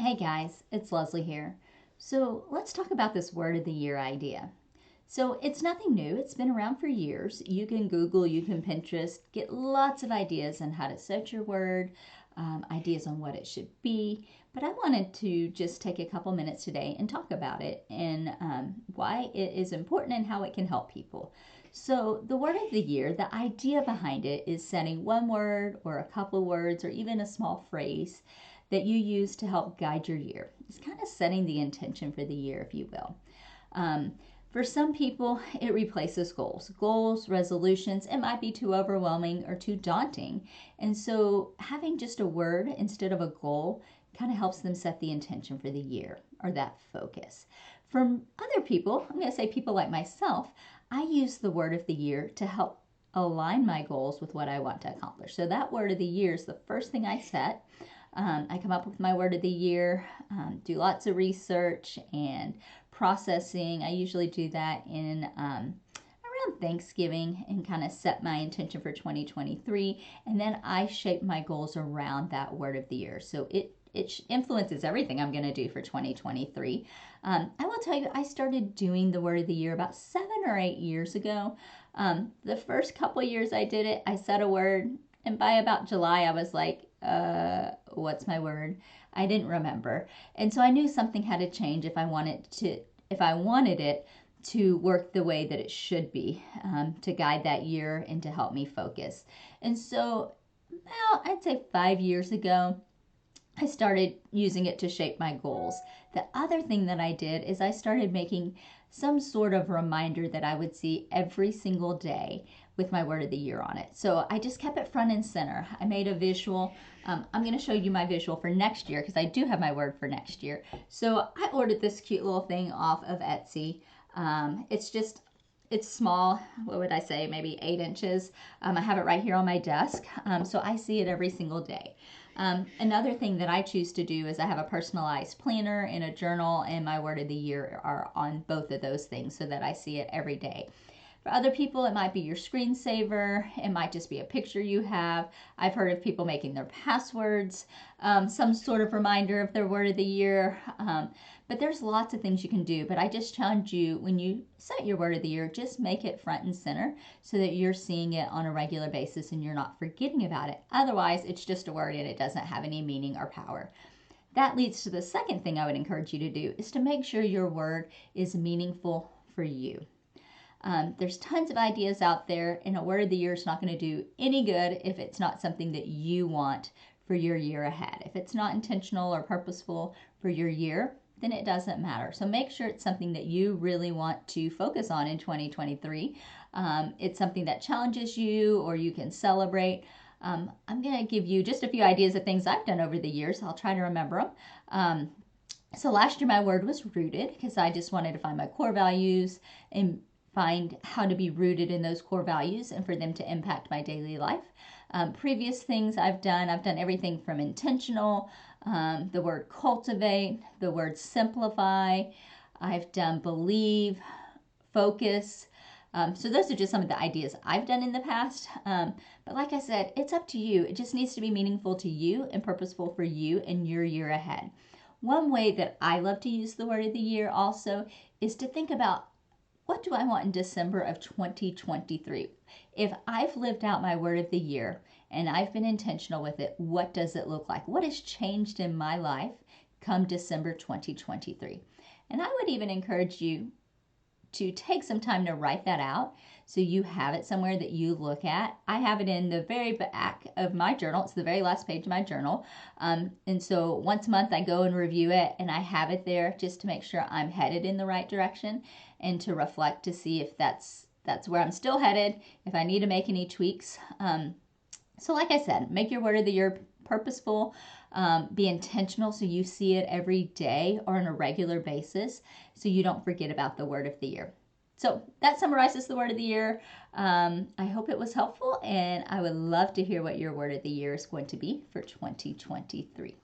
Hey guys, it's Leslie here. So let's talk about this word of the year idea. So it's nothing new, it's been around for years. You can Google, you can Pinterest, get lots of ideas on how to set your word, ideas on what it should be. But I wanted to just take a couple minutes today and talk about it and why it is important and how it can help people. So, the word of the year, the idea behind it is setting one word or a couple words or even a small phrase that you use to help guide your year. It's kind of setting the intention for the year, if you will. Um, for some people, it replaces goals. Goals, resolutions, it might be too overwhelming or too daunting. And so having just a word instead of a goal kind of helps them set the intention for the year or that focus. For other people, I'm going to say people like myself, I use the word of the year to help align my goals with what I want to accomplish. So that word of the year is the first thing I set. I come up with my word of the year, do lots of research and processing. I usually do that in around Thanksgiving and kind of set my intention for 2023. And then I shape my goals around that word of the year. So it influences everything I'm going to do for 2023. I will tell you, I started doing the word of the year about 7 or 8 years ago. The first couple years I did it, I set a word, and by about July, I was like, what's my word? I didn't remember. And so I knew something had to change if I wanted it to work the way that it should be, to guide that year and to help me focus. And so, well, I'd say 5 years ago, I started using it to shape my goals. The other thing that I did is I started making some sort of reminder that I would see every single day with my word of the year on it. So I just kept it front and center. I made a visual. I'm going to show you my visual for next year because I do have my word for next year. So I ordered this cute little thing off of Etsy. It's small. What would I say? Maybe 8 inches. I have it right here on my desk. So I see it every single day. Another thing that I choose to do is I have a personalized planner and a journal, and my word of the year are on both of those things so that I see it every day. For other people, it might be your screensaver. It might just be a picture you have. I've heard of people making their passwords, some sort of reminder of their word of the year. But there's lots of things you can do. But I just challenge you, when you set your word of the year, just make it front and center so that you're seeing it on a regular basis and you're not forgetting about it. Otherwise, it's just a word and it doesn't have any meaning or power. That leads to the second thing I would encourage you to do is to make sure your word is meaningful for you. There's tons of ideas out there, and a word of the year is not going to do any good if it's not something that you want for your year ahead. If it's not intentional or purposeful for your year, then it doesn't matter. So make sure it's something that you really want to focus on in 2023. It's something that challenges you or you can celebrate. I'm going to give you just a few ideas of things I've done over the years. I'll try to remember them. So last year my word was rooted because I just wanted to find my core values and find how to be rooted in those core values and for them to impact my daily life. Previous things I've done everything from intentional, the word cultivate, the word simplify. I've done believe, focus. So those are just some of the ideas I've done in the past. But like I said, it's up to you. It just needs to be meaningful to you and purposeful for you and your year ahead. One way that I love to use the word of the year also is to think about, what do I want in December of 2023? If I've lived out my word of the year and I've been intentional with it, what does it look like? What has changed in my life come December 2023? And I would even encourage you to take some time to write that out so you have it somewhere that you look at. I have it in the very back of my journal. It's the very last page of my journal. And so once a month I go and review it, and I have it there just to make sure I'm headed in the right direction and to reflect to see if that's where I'm still headed, if I need to make any tweaks. So like I said, make your word of the year purposeful, be intentional so you see it every day or on a regular basis so you don't forget about the word of the year. So that summarizes the word of the year. I hope it was helpful, and I would love to hear what your word of the year is going to be for 2023.